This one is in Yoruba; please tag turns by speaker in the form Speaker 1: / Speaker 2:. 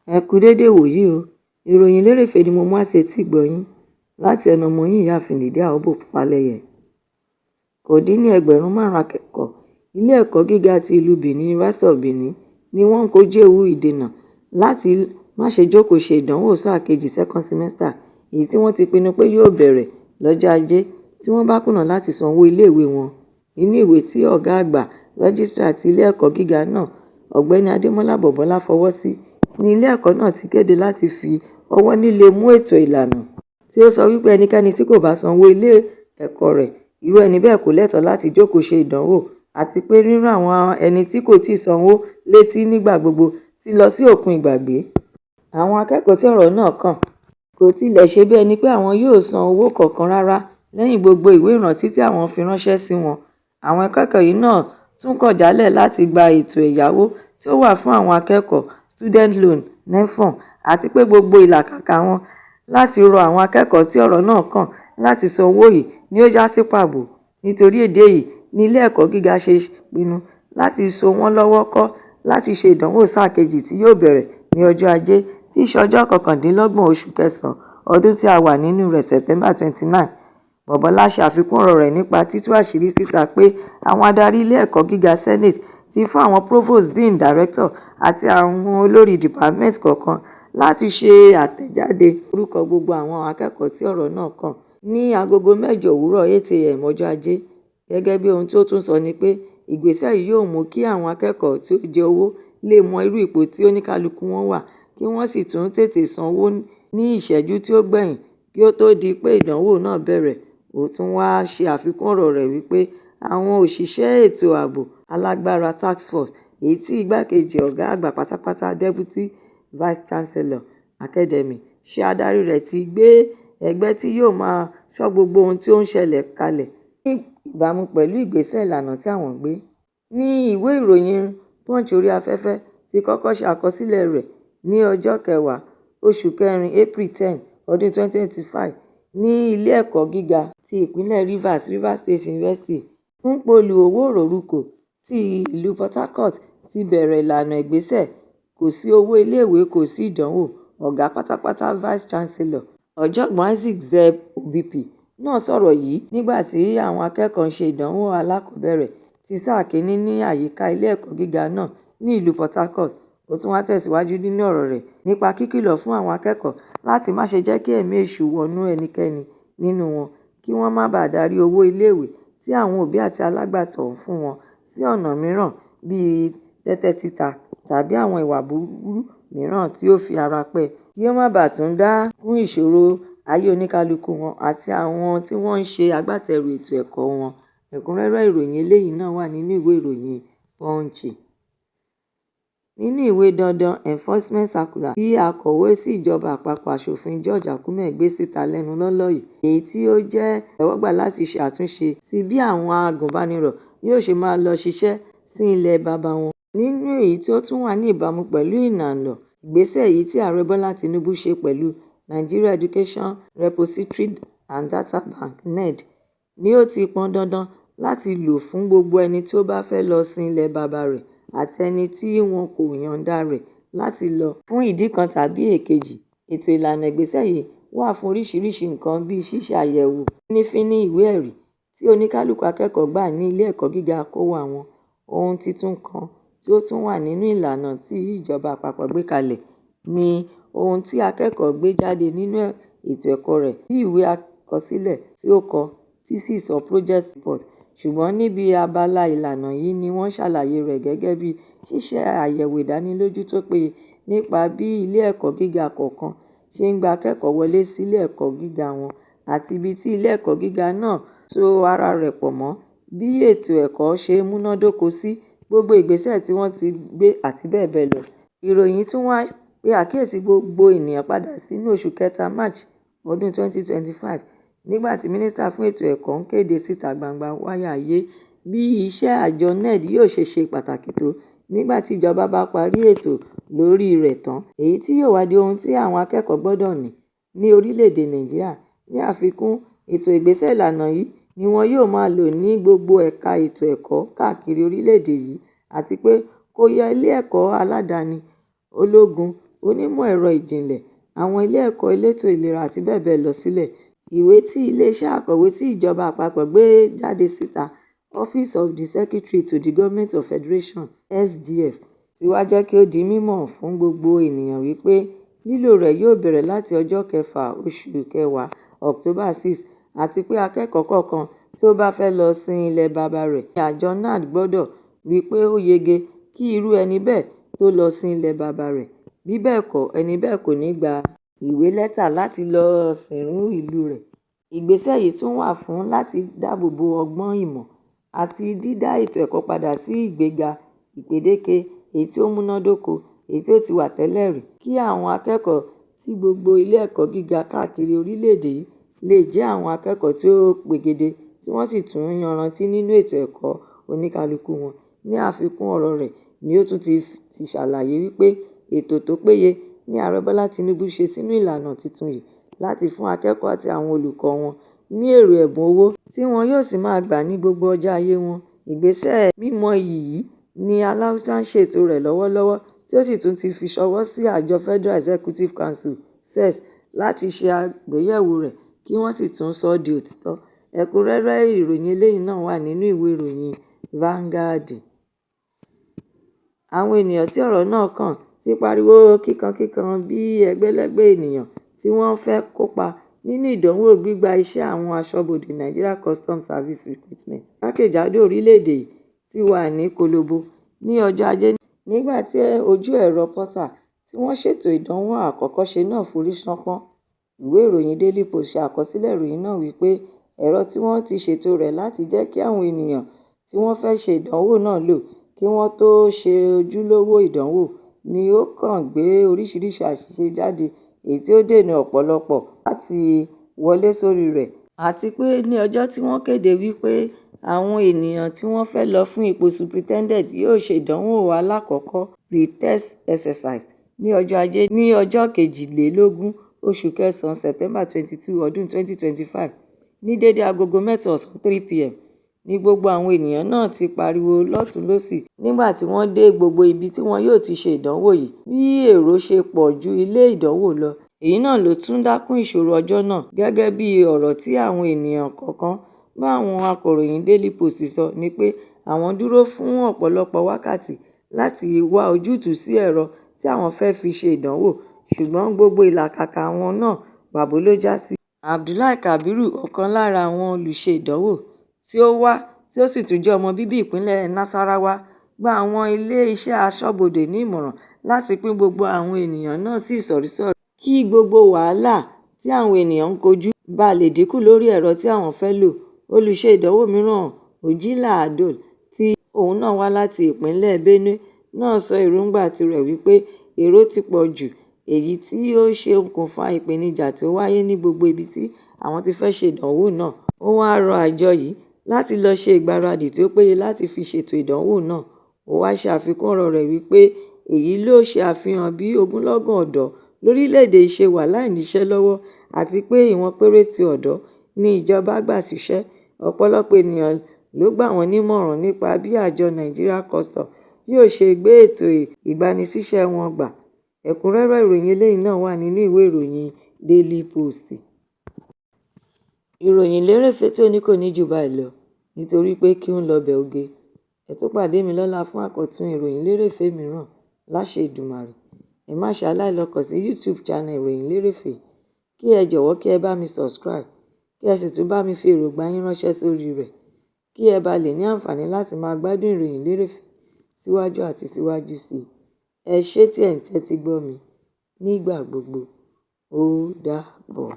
Speaker 1: Ẹ kú dédé wòyí o, ìròyìn lérèfé ni mo mú wá sétí ìgbọ́-yín láti ẹnu ọmọ yín ìyáàfin Lydia Ọbọ-Falẹyẹ. Kò dín ní ẹgbẹ̀rún 5 akẹ́kọ̀ọ́ ilé ẹ̀kọ́ gíga ti ìlú Benin, University of Benin, ni wọ́n ń kojú ewu ìdènà láti má ṣe jókòó ṣe ìdánwò sáà kejì second semester èyí tí wọ́n ti pinnu pé yóò bẹ̀rẹ̀ lọ́jọ́ Ajé tí wọ́n bá kùnà láti san owó iléèwé wọn. Nínú ìwé tí ọ̀gá àgbà rẹ́jísítà ti ilé ẹ̀kọ́ gíga náà, Ọ̀gbẹ́ni Adémọ́lá Bọ̀bọ́lá fọwọ́ sí, ní ilé ẹ̀kọ́ náà ti kéde láti fi ọwọ́ líle mú ètò ìlànà tí ó sọ wípé ẹnikẹ́ni tí kò bá sanwó ilé ẹ̀kọ́ rẹ̀, irú ẹni bẹ́ẹ̀ kò lẹ́tọ̀ọ́ láti jókòó ṣe ìdánwò, àti pé rírán àwọn ẹni tí kò tíì sanwó létí nígbà gbogbo ti lọ sí òkun ìgbàgbé. Àwọn akẹ́kọ̀ọ́ tí ọ̀rọ̀ náà kàn kò tilẹ̀ ṣe bí ẹni pé àwọn yóò san owó kankan rárá lẹ́yìn gbogbo ìwé ìrántí tí àwọn fi ránṣẹ́ sí wọn. Àwọn akẹ́kọ̀ọ́ yìí náà tún kọ̀ jálẹ̀ láti gba ètò ẹ̀yáwó tí ó wà fún àwọn akẹ́kọ̀ọ́ student loan (NEFON), àti pé gbogbo ìlàkàkà wọn láti rọ àwọn akẹ́kọ̀ọ́ tí ọ̀rọ̀ náà kàn láti san owó yìí ni ó já sí pàbó. Nítorí ìdí èyí ni ilé ẹ̀kọ́ gíga ṣe pinnu láti so wọ́n lọ́wọ́ kọ́ láti ṣe ìdánwò sáà kejì tí yóò bẹ̀rẹ̀ ní ọjọ́ Ajé tí í ṣe ọjọ́ 29 oṣù kẹsàn-án ọdún tí a wà nínú rẹ̀, September 29. Bọ̀bọ́lá ṣe àfikún ọ̀rọ̀ rẹ̀ nípa títú àṣírí síta pé àwọn adarí ilé ẹ̀kọ́ gíga Senate ti fún àwọn provost, dean, director àti àwọn olórí department kọ̀ọ̀kan láti ṣe àtẹ̀jáde orúkọ gbogbo àwọn akẹ́kọ̀ọ́ tí ọ̀rọ̀ náà kàn ní agogo 8 òwúrọ̀ 8 a.m. ọjọ́ Ajé. Gẹ́gẹ́ bí ohun tí ó tún sọ ni pé ìgbésẹ̀ yìí yóò mú kí àwọn akẹ́kọ̀ọ́ tí ó jẹ owó lè mọ irú ipò tí oníkálukú wọn wà, kí wọ́n sì tún tètè sanwó ní ìṣẹ́jú tí ó gbẹ̀yìn kí ó tó di pé ìdánwò náà bẹ̀rẹ̀. Ó tún wá ṣe àfikún ọ̀rọ̀ rẹ̀ wípé àwọn òṣìṣẹ́ ètò ààbò alágbára task force, èyí tí igbákejì ọ̀gá àgbà pátápátá Deputy Vice Chancellor Academy ṣe adarí rẹ̀, ti gbé ẹgbẹ́ tí yóò máa ṣọ́ gbogbo ohun tí ó ń ṣẹlẹ̀ kalẹ̀ ní ìbámu pẹ̀lú ìgbésẹ̀ ìlànà tí àwọn gbé. Ní ìwé ìròyìn Punch orí afẹ́fẹ́ ti kọ́kọ́ ṣe àkọsílẹ̀ rẹ̀ ní ọjọ́ 10 oṣù kẹrin April 10 ọdún 2025 ní ilé ẹ̀kọ́ gíga ti ìpínlẹ̀ Rivers, Rivers State University, Npolu Owo-Ororukwo ti ìlú Port Harcourt ti bẹ̀rẹ̀ ìlànà ìgbésẹ̀ kò sí owó iléèwé kò sí ìdánwò. Ọ̀gá pátápátá Vice Chancellor Ọ̀jọ̀gbọ́n Isaac Zeb Obipi náà sọ̀rọ̀ yìí nígbà tí àwọn akẹ́kọ̀ọ́ ń ṣe ìdánwò alákọ̀ọ́bẹ̀rẹ̀ ti sáà kínní ní àyíká ilé ẹ̀kọ́ gíga náà ní ìlú Port Harcourt. Ó tún wá tẹ̀síwájú nínú ọ̀rọ̀ rẹ̀ nípa kíkìlọ̀ fún àwọn akẹ́kọ̀ọ́ láti má ṣe jẹ́ kí ẹ̀mí èṣù wọnú ẹnikẹ́ni nínú wọn, kí wọ́n má bàa darí owó iléèwé tí àwọn òbí àti alágbàtọ́ ń fún wọn sí ọ̀nà mìíràn bíi tẹ́tẹ́ títa tàbí àwọn ìwà búburú mìíràn tí ó fi ara pẹ́, kí ó má bàa tún dá kún ìṣòro ayé oníkálukú wọn àti àwọn tí wọ́n ń ṣe agbátẹrù ètò ẹ̀kọ́ wọn. Ẹ̀kúnrẹ́rẹ́ ìròyìn eléyìí náà wà nínú ìwé ìròyìn Punch. Nínú ìwé dandan Enforcement Circular tí akọ̀wé sí ìjọba àpapọ̀ aṣòfin George Akume gbé síta lẹ́nu lọ́lọ́ yìí, èyí tí ó jẹ́ ìtẹ́wọ́gbà láti ṣe àtúnṣe sí bí àwọn agùnbánirọ̀ yóò ṣe máa lọ ṣiṣẹ́ sí ilẹ̀ baba wọn. Nínú èyí tí ó tún wà ní ìbámu pẹ̀lú ìlànà ìgbésẹ̀ yìí tí Ààrẹ Bọ́lá Tinubu ṣe pẹ̀lú Nigeria Education Repository and Data Bank (NED), ni ó ti pọn dandan láti lò fún gbogbo ẹni tí ó bá fẹ́ lọ sin ilẹ̀ baba rẹ̀ àti ẹni tí wọn kò yọ̀ǹda rẹ̀ láti lọ fún ìdí kan tàbí èkejì. Ètò ìlànà ìgbésẹ̀ yìí wà fún oríṣiríṣi nǹkan bíi ṣíṣe àyẹ̀wò fínífíní ìwé ẹ̀rí tí oníkálukú akẹ́kọ̀ọ́ gbà ní ilé ẹ̀kọ́ gíga kówà wọn. Ohun titun kan tí ó tún wà nínú ìlànà tí ìjọba àpapọ̀ gbé kalẹ̀ ni ohun tí akẹ́kọ̀ọ́ gbé jáde nínú ètò ẹ̀kọ́ rẹ̀ bí ìwé àkọsílẹ̀ tí ó kọ, thesis or project report. Ṣùgbọ́n níbi abala ìlànà yìí ni wọ́n ṣàlàyé rẹ̀ gẹ́gẹ́ bí ṣíṣe àyẹ̀wò ìdánilójú tó péye nípa bí ilé ẹ̀kọ́ gíga kọ̀ọ̀kan ṣe ń gba akẹ́kọ̀ọ́ wọlé sí ilé ẹ̀kọ́ gíga wọn àti ibi tí ilé ẹ̀kọ́ gíga náà so ara rẹ̀ pọ̀ mọ́ bí ètò ẹ̀kọ́ ṣe múnádóko sí, gbogbo ìgbésẹ̀ tí wọ́n ti gbé àti bẹ́ẹ̀ bẹ́ẹ̀ lọ. Ìròyìn tún wá pe àkíyèsí gbogbo ènìyàn padà sínú oṣù kẹta March ọdún 2025 nígbà tí mínísítà fún ètò ẹ̀kọ́ ń kéde síta gbangba wáyé bí iṣẹ́ àjọ NED yóò ṣe pàtàkì tó nígbà tí ìjọba bá parí ètò lórí rẹ̀ tán, èyí tí yóò wá di ohun tí àwọn akẹ́kọ̀ọ́ gbọ́dọ̀ ní orílẹ̀-èdè Nàìjíríà. Ní àfikún, ètò ìgbésẹ̀ ìlànà yìí ni wọn yóò máa lò ní gbogbo ẹ̀ka ètò ẹ̀kọ́ káàkiri orílẹ̀-èdè yìí, àti pé kò yọ ilé ẹ̀kọ́ aládàáni, ológun onímọ̀ ẹ̀rọ ìjìnlẹ̀, àwọn ilé ẹ̀kọ́ elétò ìlera àti bẹ́ẹ̀ bẹ́ẹ̀ lọ sílẹ̀. Ìwé tí iléeṣẹ́ akọ̀wé sí ìjọba àpapọ̀ gbé jáde síta, Office of the Secretary to the Government of Federation (SGF), ti wá jẹ́ kí ó di mímọ̀ fún gbogbo ènìyàn wípé lílò rẹ̀ yóò bẹ̀rẹ̀ láti ọjọ́ 6 oṣù kẹwàá October 6, àti pé akẹ́kọ̀ọ́ kọ̀ọ̀kan tí ó bá fẹ́ lọ sin ilẹ̀ baba rẹ̀ ní àjọ NAD gbọ́dọ̀ rí pé ó yege kí irú ẹni bẹ́ẹ̀ tó lọ sin ilẹ̀ baba rẹ̀. Bí bẹ́ẹ̀ kọ́, ẹni bẹ́ẹ̀ kò ní gba ìwé lẹ́tà láti lọ sìnrú ìlú rẹ̀. Ìgbésẹ̀ yìí tún wà fún láti dáàbò bo ọgbọ́n ìmọ̀ àti dídá ètò ẹ̀kọ́ padà sí ìgbéga ìpèdéke èyí tí ó múnádóko èyí tí ó ti wà tẹ́lẹ̀ rí, kí àwọn akẹ́kọ̀ọ́ tí gbogbo ilé ẹ̀kọ́ gíga káàkiri orílẹ̀-èdè yìí lè jẹ́ àwọn akẹ́kọ̀ọ́ tí ó pegedé tí wọ́n sì tún yanrantí nínú ètò ẹ̀kọ́ oníkálukú wọn. Ní àfikún ọ̀rọ̀ rẹ̀ ni ó tún ti ṣàlàyé wípé ètò tó péye ni Ààrẹ Bọ́lá Tinubu ṣe sínú ìlànà tuntun yìí láti fún akẹ́kọ̀ọ́ àti àwọn olùkọ́ wọn ní èrè ẹ̀bùn owó tí wọn yóò sì máa gbà ní gbogbo ọjọ́ ayé wọn. Ìgbésẹ̀ mímọ yìí ni Aláùsá ń ṣètò rẹ̀ lọ́wọ́lọ́wọ́ tí ó sì tún ti fi ṣọwọ́ sí àjọ Federal Executive Council (FEC) láti ṣe àgbéyẹ̀wò rẹ̀ kí wọ́n sì tún sọ ọ́ di òtítọ́. Ẹ̀kúnrẹ́rẹ́ ìròyìn eléyìí náà wà nínú ìwé ìròyìn Vanguard. Àwọn ènìyàn tí ọ̀rọ̀ náà kàn ti pariwo kíkankíkan bí ẹgbẹ̀lẹ́gbẹ̀ ènìyàn tí wọ́n fẹ́ kópa nínú ìdánwò gbígba iṣẹ́ àwọn aṣọ́bodè Nigeria Customs Service Recruitment jákèjádò orílẹ̀-èdè yìí ti wà ní kólóbó ní ọjọ́ Ajé nígbà tí ojú ẹ̀rọ pọ́tà tí wọ́n ṣètò ìdánwò àkọ́kọ́ṣe náà forí ṣánpọ́n. Ìwé ìròyìn Daily Post ṣe àkọsílẹ̀ ìròyìn náà wípé ẹ̀rọ tí wọ́n ti ṣètò rẹ̀ láti jẹ́ kí àwọn ènìyàn tí wọ́n fẹ́ ṣe ìdánwò náà lò kí wọ́n tó ṣe ojúlówó ìdánwò ni ó kàn gbé oríṣiríṣi àṣìṣe jáde èyí tí ó dènà ọ̀pọ̀lọpọ̀ láti wọlé sórí rẹ̀, àti pé ní ọjọ́ tí wọ́n kéde wípé àwọn ènìyàn tí wọ́n fẹ́ lọ fún ipò Superintendent yóò ṣe ìdánwò alákọ̀ọ́kọ́ pre-test exercise ní ọjọ́ Ajé ní ọjọ́ 22 oṣù kẹsàn-án September 22 ọdún 2025 ní dédé agogo 3 ọ̀sán 3 p.m. ní gbogbo àwọn ènìyàn náà ti pariwo lọ́tùn-ún-lósì nígbà tí wọ́n dé gbogbo ibi tí wọn yóò ti ṣe ìdánwò yìí. Bí èrò ṣe pọ̀ ju ilé ìdánwò lọ, èyí náà ló tún dákún ìṣòro ọjọ́ náà, gẹ́gẹ́ bí ọ̀rọ̀ tí àwọn ènìyàn kọ̀ọ̀kan bá àwọn akọ̀ròyìn Daily Post sọ ni pé àwọn dúró fún ọ̀pọ̀lọpọ̀ wákàtí láti wá ojútùú sí ẹ̀rọ tí àwọn fẹ́ fi ṣe ìdánwò, ṣùgbọ́n gbogbo ìlàkàkà wọn náà pàbó ló já sí. Abdullahi Kabiru, ọ̀kan lára àwọn olùṣe ìdánwò tí ó sì tún jẹ́ ọmọ bíbí ìpínlẹ̀ Nasarawa, gba àwọn ilé-iṣẹ́ aṣọ́bodè ní ìmọ̀ràn láti pín gbogbo àwọn ènìyàn náà sí ìsọ̀rísọ̀rí kí gbogbo wàhálà tí àwọn ènìyàn ń kojú bá lè dínkù lórí ẹ̀rọ tí àwọn fẹ́ lò. Olùṣe ìdánwò mìíràn, Ojila Adol, tí òun náà wá láti ìpínlẹ̀ Benue, náà sọ èròǹgbà tirẹ̀ wípé èrò ti pọ̀ jù, èyí tí ó ṣe okùnfà ìpèníjà tí ó wáyé ní gbogbo ibi tí àwọn ti fẹ́ ṣe ìdánwò náà. Ó wá rọ àjọ yìí láti lọ ṣe ìgbáradì tí ó péye láti fi ṣètò ìdánwò náà. Ó wá ṣe àfikún ọ̀rọ̀ rẹ̀ wípé èyí ló ṣe àfihàn bí ogunlọ́gọ̀ ọ̀dọ́ lórílẹ̀-èdè yìí ṣe wà láìníṣẹ́ lọ́wọ́, àti pé ìwọ̀n péréte ọ̀dọ́ ni ìjọba gbà síṣẹ́. Ọ̀pọ̀lọpọ̀ ènìyàn ló gbà wọ́n nímọ̀ràn nípa bí àjọ Nigeria Customs yóò ṣe gbé ètò ìgbanisíṣẹ́ wọn gbà. Ẹ̀kúnrẹ́rẹ́ ìròyìn eléyìí náà wà nínú ìwé ìròyìn Daily Post. Ìròyìn lérèfé tí ó ní kò ní jù báyìí lọ nítorí pé kí ń lọ bẹ̀ oge. Ẹ tún pàdé mi lọ́la fún àkọ́tún ìròyìn lérèfé mìíràn láṣẹ Èdùmàrè. Ẹ má ṣe aláìlọ kàn sí YouTube channel ìròyìn lérèfé, kí ẹ jọ̀wọ́ kí ẹ bá mi subscribe, kí ẹ sì tún bá mi fi èròǹgbà yín ránṣẹ́ sórí rẹ̀, kí ẹ bá lè ní àǹfààní láti máa gbádùn ìròyìn lérèfé síwájú àti síwájú sí i. Ẹ ṣé tí ẹ̀ ń tẹ́tí gbọ́ mi nígbà gbogbo. Ó dàbọ̀.